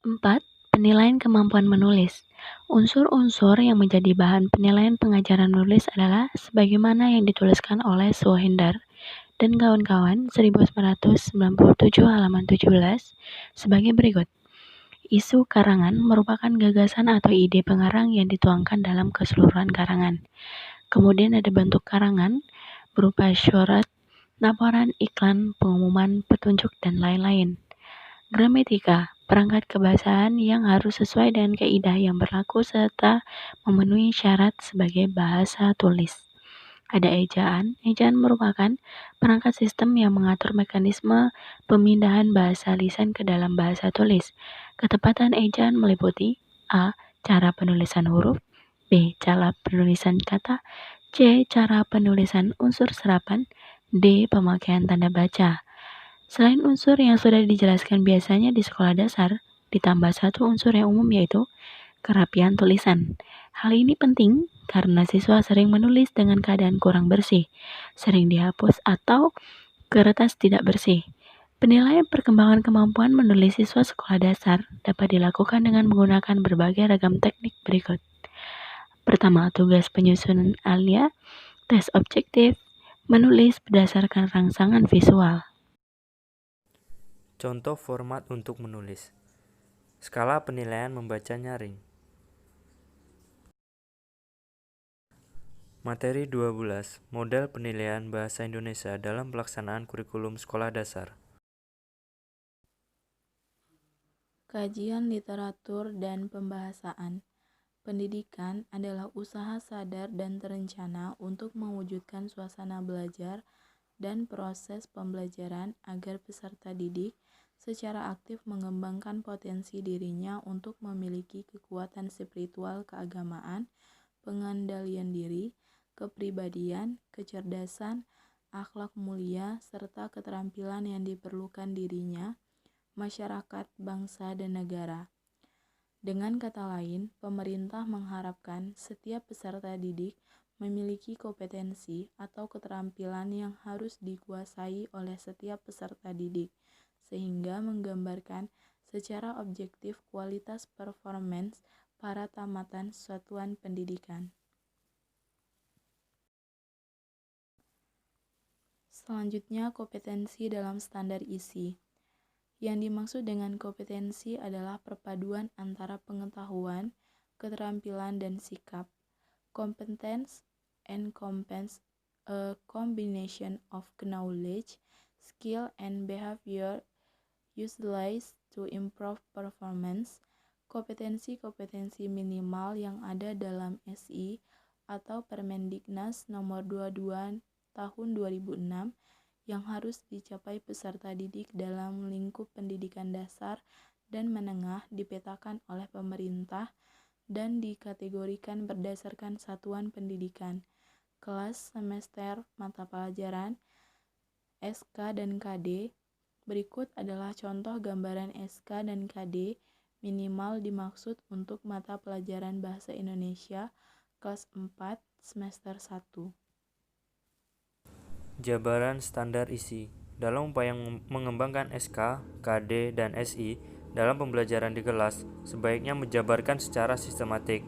S1: 4. Penilaian kemampuan menulis. Unsur-unsur yang menjadi bahan penilaian pengajaran menulis adalah sebagaimana yang dituliskan oleh Suhendar dan kawan-kawan 1997 halaman 17 sebagai berikut. Isu karangan merupakan gagasan atau ide pengarang yang dituangkan dalam keseluruhan karangan. Kemudian ada bentuk karangan berupa syarat, laporan, iklan, pengumuman, petunjuk, dan lain-lain. Gramatika, perangkat kebahasaan yang harus sesuai dengan kaidah yang berlaku serta memenuhi syarat sebagai bahasa tulis. Ada ejaan. Ejaan merupakan perangkat sistem yang mengatur mekanisme pemindahan bahasa lisan ke dalam bahasa tulis. Ketepatan ejaan meliputi A. Cara penulisan huruf, B. Cara penulisan kata, C. Cara penulisan unsur serapan, D. Pemakaian tanda baca. Selain unsur yang sudah dijelaskan biasanya di sekolah dasar, ditambah satu unsur yang umum yaitu kerapian tulisan. Hal ini penting karena siswa sering menulis dengan keadaan kurang bersih, sering dihapus atau kertas tidak bersih. Penilaian perkembangan kemampuan menulis siswa sekolah dasar dapat dilakukan dengan menggunakan berbagai ragam teknik berikut. Pertama, tugas penyusunan alia, tes objektif, menulis berdasarkan rangsangan visual.
S2: Contoh format untuk menulis. Skala penilaian membaca nyaring. Materi 12. Model penilaian bahasa Indonesia dalam pelaksanaan kurikulum sekolah dasar.
S3: Kajian literatur dan pembahasaan. Pendidikan adalah usaha sadar dan terencana untuk mewujudkan suasana belajar dan proses pembelajaran agar peserta didik secara aktif mengembangkan potensi dirinya untuk memiliki kekuatan spiritual keagamaan, pengendalian diri, kepribadian, kecerdasan, akhlak mulia, serta keterampilan yang diperlukan dirinya, masyarakat, bangsa, dan negara. Dengan kata lain, pemerintah mengharapkan setiap peserta didik memiliki kompetensi atau keterampilan yang harus dikuasai oleh setiap peserta didik, sehingga menggambarkan secara objektif kualitas performance para tamatan satuan pendidikan. Selanjutnya, kompetensi dalam standar isi. Yang dimaksud dengan kompetensi adalah perpaduan antara pengetahuan, keterampilan, dan sikap. Competence encompasses a combination of knowledge, skill, and behavior utilized to improve performance. Kompetensi-kompetensi minimal yang ada dalam SI atau Permendiknas nomor 22 tahun 2006 yang harus dicapai peserta didik dalam lingkup pendidikan dasar dan menengah dipetakan oleh pemerintah dan dikategorikan berdasarkan satuan pendidikan, kelas, semester, mata pelajaran, SK dan KD. Berikut adalah contoh gambaran SK dan KD minimal dimaksud untuk mata pelajaran Bahasa Indonesia kelas 4 semester 1.
S2: Jabaran standar isi. Dalam upaya mengembangkan SK, KD, dan SI dalam pembelajaran di kelas, sebaiknya menjabarkan secara sistematik.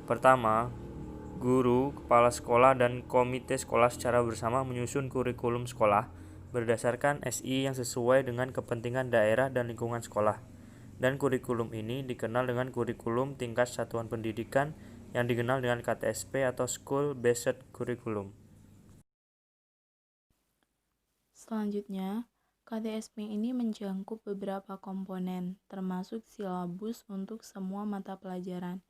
S2: Pertama, guru, kepala sekolah, dan komite sekolah secara bersama menyusun kurikulum sekolah berdasarkan SI yang sesuai dengan kepentingan daerah dan lingkungan sekolah. Dan kurikulum ini dikenal dengan kurikulum tingkat satuan pendidikan yang dikenal dengan KTSP atau School Based Curriculum.
S3: Selanjutnya, KTSP ini mencakup beberapa komponen, termasuk silabus untuk semua mata pelajaran.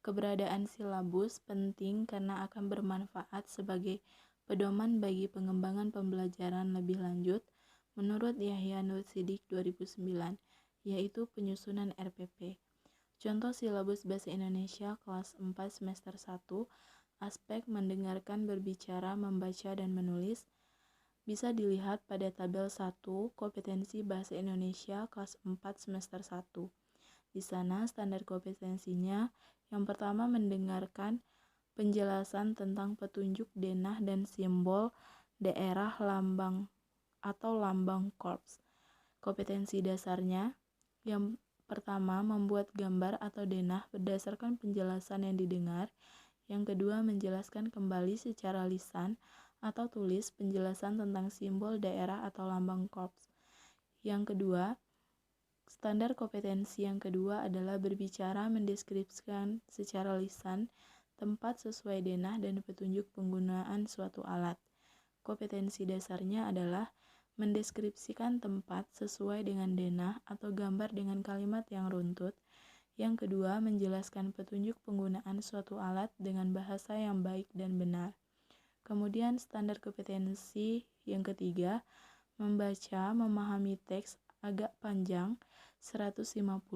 S3: Keberadaan silabus penting karena akan bermanfaat sebagai pedoman bagi pengembangan pembelajaran lebih lanjut menurut Yahya Nur Sidik 2009, yaitu penyusunan RPP. Contoh silabus Bahasa Indonesia kelas 4 semester 1 aspek mendengarkan, berbicara, membaca, dan menulis bisa dilihat pada tabel 1 kompetensi Bahasa Indonesia kelas 4 semester 1. Di sana standar kompetensinya yang pertama mendengarkan penjelasan tentang petunjuk denah dan simbol daerah lambang atau lambang korps. Kompetensi dasarnya yang pertama membuat gambar atau denah berdasarkan penjelasan yang didengar. Yang kedua menjelaskan kembali secara lisan atau tulis penjelasan tentang simbol daerah atau lambang korps. Yang kedua, standar kompetensi yang kedua adalah berbicara mendeskripsikan secara lisan tempat sesuai denah dan petunjuk penggunaan suatu alat. Kompetensi dasarnya adalah mendeskripsikan tempat sesuai dengan denah atau gambar dengan kalimat yang runtut. Yang kedua, menjelaskan petunjuk penggunaan suatu alat dengan bahasa yang baik dan benar. Kemudian standar kompetensi yang ketiga, membaca, memahami teks agak panjang 150-200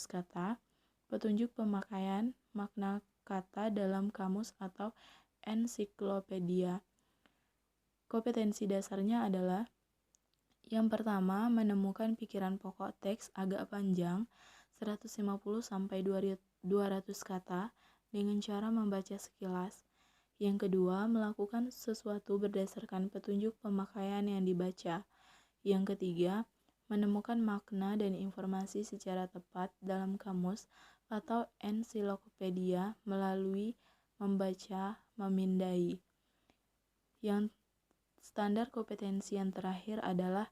S3: kata, petunjuk pemakaian makna kata dalam kamus atau ensiklopedia. Kompetensi dasarnya adalah yang pertama, menemukan pikiran pokok teks agak panjang 150-200 kata dengan cara membaca sekilas. Yang kedua, melakukan sesuatu berdasarkan petunjuk pemakaian yang dibaca. Yang ketiga, menemukan makna dan informasi secara tepat dalam kamus atau ensiklopedia melalui membaca, memindai. Yang standar kompetensi yang terakhir adalah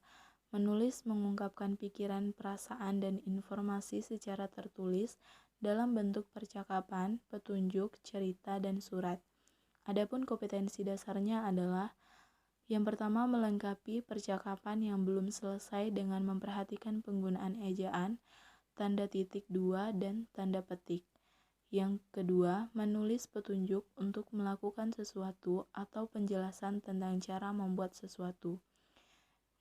S3: menulis, mengungkapkan pikiran, perasaan, dan informasi secara tertulis dalam bentuk percakapan, petunjuk, cerita, dan surat. Adapun kompetensi dasarnya adalah yang pertama melengkapi percakapan yang belum selesai dengan memperhatikan penggunaan ejaan, tanda titik dua, dan tanda petik. Yang kedua, menulis petunjuk untuk melakukan sesuatu atau penjelasan tentang cara membuat sesuatu.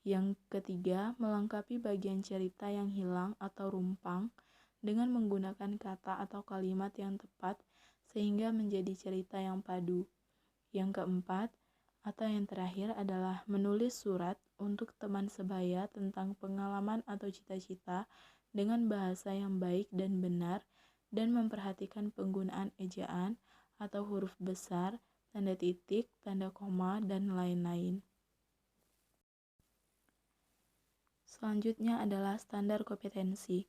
S3: Yang ketiga, melengkapi bagian cerita yang hilang atau rumpang dengan menggunakan kata atau kalimat yang tepat sehingga menjadi cerita yang padu. Yang keempat, atau yang terakhir adalah menulis surat untuk teman sebaya tentang pengalaman atau cita-cita dengan bahasa yang baik dan benar dan memperhatikan penggunaan ejaan atau huruf besar, tanda titik, tanda koma, dan lain-lain. Selanjutnya adalah standar kompetensi.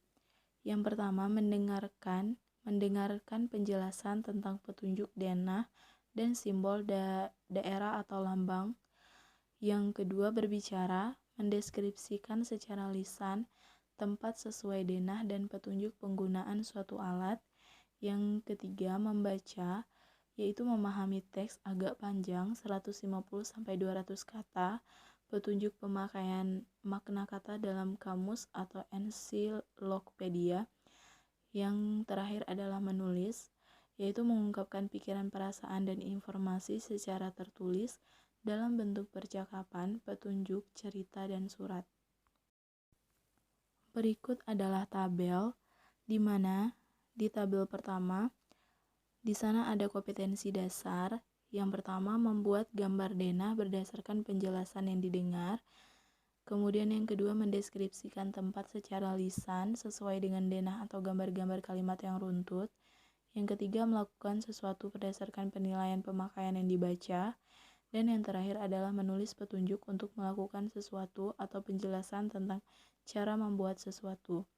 S3: Yang pertama, mendengarkan penjelasan tentang petunjuk denah dan simbol daerah atau lambang. Yang kedua, berbicara, mendeskripsikan secara lisan tempat sesuai denah dan petunjuk penggunaan suatu alat. Yang ketiga, membaca, yaitu memahami teks agak panjang 150-200 kata, petunjuk pemakaian makna kata dalam kamus atau ensiklopedia. Yang terakhir adalah menulis, yaitu mengungkapkan pikiran, perasaan, dan informasi secara tertulis dalam bentuk percakapan, petunjuk, cerita, dan surat. Berikut adalah tabel, di mana di tabel pertama, di sana ada kompetensi dasar. Yang pertama, membuat gambar denah berdasarkan penjelasan yang didengar. Kemudian yang kedua, mendeskripsikan tempat secara lisan sesuai dengan denah atau gambar-gambar kalimat yang runtut. Yang ketiga, melakukan sesuatu berdasarkan penilaian pemakaian yang dibaca. Dan yang terakhir adalah menulis petunjuk untuk melakukan sesuatu atau penjelasan tentang cara membuat sesuatu.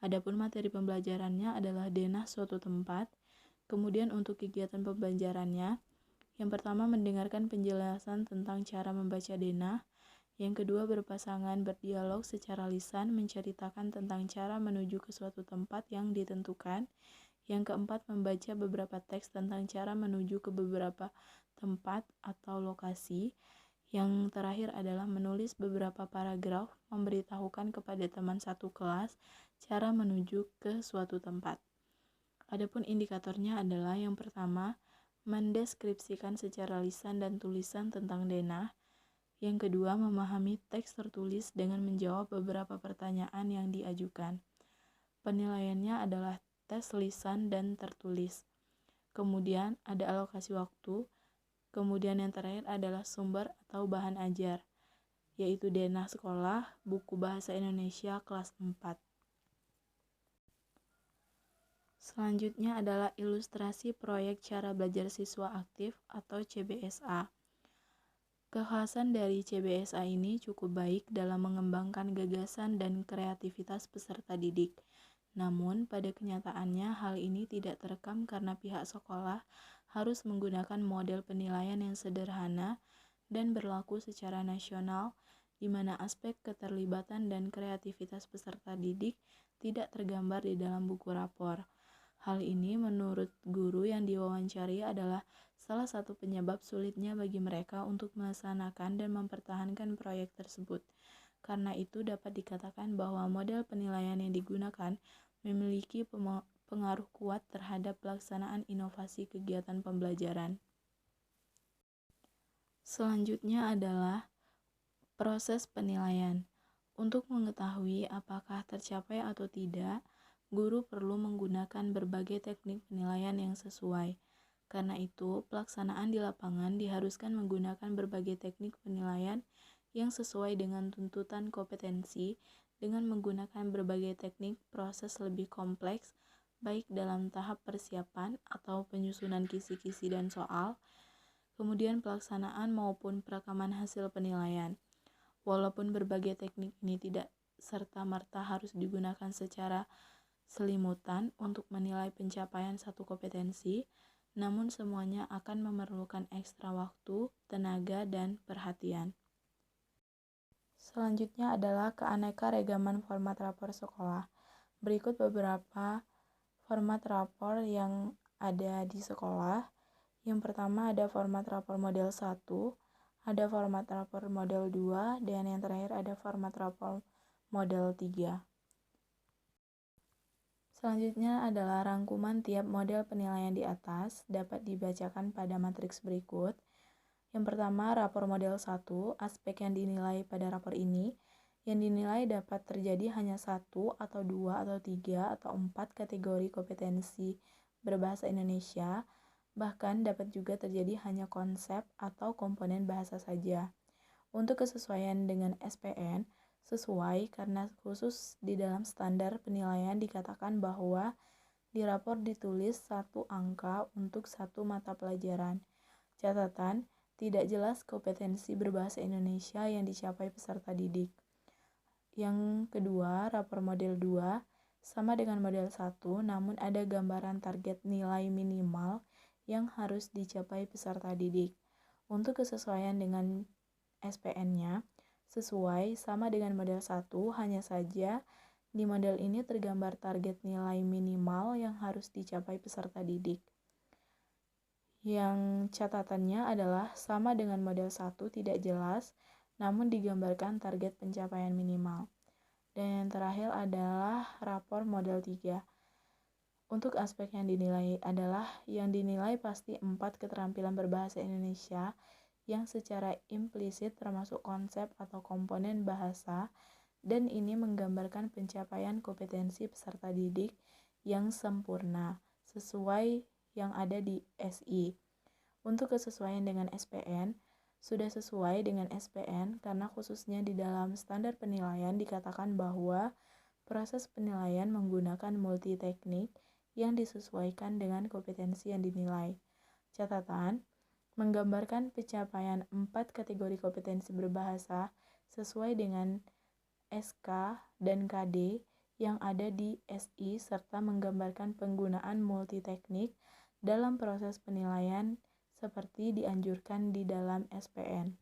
S3: Adapun materi pembelajarannya adalah denah suatu tempat. Kemudian untuk kegiatan pembelajarannya, yang pertama mendengarkan penjelasan tentang cara membaca denah. Yang kedua, berpasangan berdialog secara lisan menceritakan tentang cara menuju ke suatu tempat yang ditentukan. Yang keempat, membaca beberapa teks tentang cara menuju ke beberapa tempat atau lokasi. Yang terakhir adalah menulis beberapa paragraf memberitahukan kepada teman satu kelas cara menuju ke suatu tempat. Adapun indikatornya adalah yang pertama, mendeskripsikan secara lisan dan tulisan tentang denah. Yang kedua, memahami teks tertulis dengan menjawab beberapa pertanyaan yang diajukan. Penilaiannya adalah tes lisan dan tertulis. kemudian ada alokasi waktu, kemudian yang terakhir adalah sumber atau bahan ajar, yaitu denah sekolah, buku bahasa Indonesia kelas 4. Selanjutnya adalah ilustrasi proyek cara belajar siswa aktif atau CBSA. Kekhasan dari CBSA ini cukup baik dalam mengembangkan gagasan dan kreativitas peserta didik. Namun, pada kenyataannya hal ini tidak terekam karena pihak sekolah harus menggunakan model penilaian yang sederhana dan berlaku secara nasional, di mana aspek keterlibatan dan kreativitas peserta didik tidak tergambar di dalam buku rapor. Hal ini menurut guru yang diwawancari adalah salah satu penyebab sulitnya bagi mereka untuk melaksanakan dan mempertahankan proyek tersebut. Karena itu dapat dikatakan bahwa model penilaian yang digunakan memiliki pengaruh kuat terhadap pelaksanaan inovasi kegiatan pembelajaran. Selanjutnya adalah proses penilaian. Untuk mengetahui apakah tercapai atau tidak, guru perlu menggunakan berbagai teknik penilaian yang sesuai. Karena itu, pelaksanaan di lapangan diharuskan menggunakan berbagai teknik penilaian yang sesuai dengan tuntutan kompetensi dengan menggunakan berbagai teknik proses lebih kompleks, baik dalam tahap persiapan atau penyusunan kisi-kisi dan soal, kemudian pelaksanaan maupun perekaman hasil penilaian. Walaupun berbagai teknik ini tidak serta-merta harus digunakan secara selimutan untuk menilai pencapaian satu kompetensi, namun semuanya akan memerlukan ekstra waktu, tenaga, dan perhatian. Selanjutnya adalah keanekaragaman format rapor sekolah. Berikut beberapa format rapor yang ada di sekolah. Yang pertama ada format rapor model 1, ada format rapor model 2, dan yang terakhir ada format rapor model 3. Selanjutnya adalah rangkuman tiap model penilaian di atas dapat dibacakan pada matriks berikut. Yang pertama, rapor model 1, aspek yang dinilai pada rapor ini. Yang dinilai dapat terjadi hanya 1 atau 2 atau 3 atau 4 kategori kompetensi berbahasa Indonesia, bahkan dapat juga terjadi hanya konsep atau komponen bahasa saja. Untuk kesesuaian dengan SPN, sesuai karena khusus di dalam standar penilaian dikatakan bahwa di rapor ditulis 1 angka untuk 1 mata pelajaran. Catatan, tidak jelas kompetensi berbahasa Indonesia yang dicapai peserta didik. Yang kedua, rapor model 2 sama dengan model 1, namun ada gambaran target nilai minimal yang harus dicapai peserta didik. Untuk kesesuaian dengan SPN-nya, sesuai sama dengan model 1, hanya saja di model ini tergambar target nilai minimal yang harus dicapai peserta didik. Yang catatannya adalah sama dengan model 1 tidak jelas, namun digambarkan target pencapaian minimal. Dan yang terakhir adalah rapor model 3. Untuk aspek yang dinilai adalah yang dinilai pasti 4 keterampilan berbahasa Indonesia yang secara implisit termasuk konsep atau komponen bahasa, dan ini menggambarkan pencapaian kompetensi peserta didik yang sempurna, sesuai yang ada di SI. Untuk kesesuaian dengan SPN, sudah sesuai dengan SPN karena khususnya di dalam standar penilaian dikatakan bahwa proses penilaian menggunakan multiteknik yang disesuaikan dengan kompetensi yang dinilai. Catatan, menggambarkan pencapaian 4 kategori kompetensi berbahasa sesuai dengan SK dan KD yang ada di SI serta menggambarkan penggunaan multiteknik dalam proses penilaian seperti dianjurkan di dalam SPN.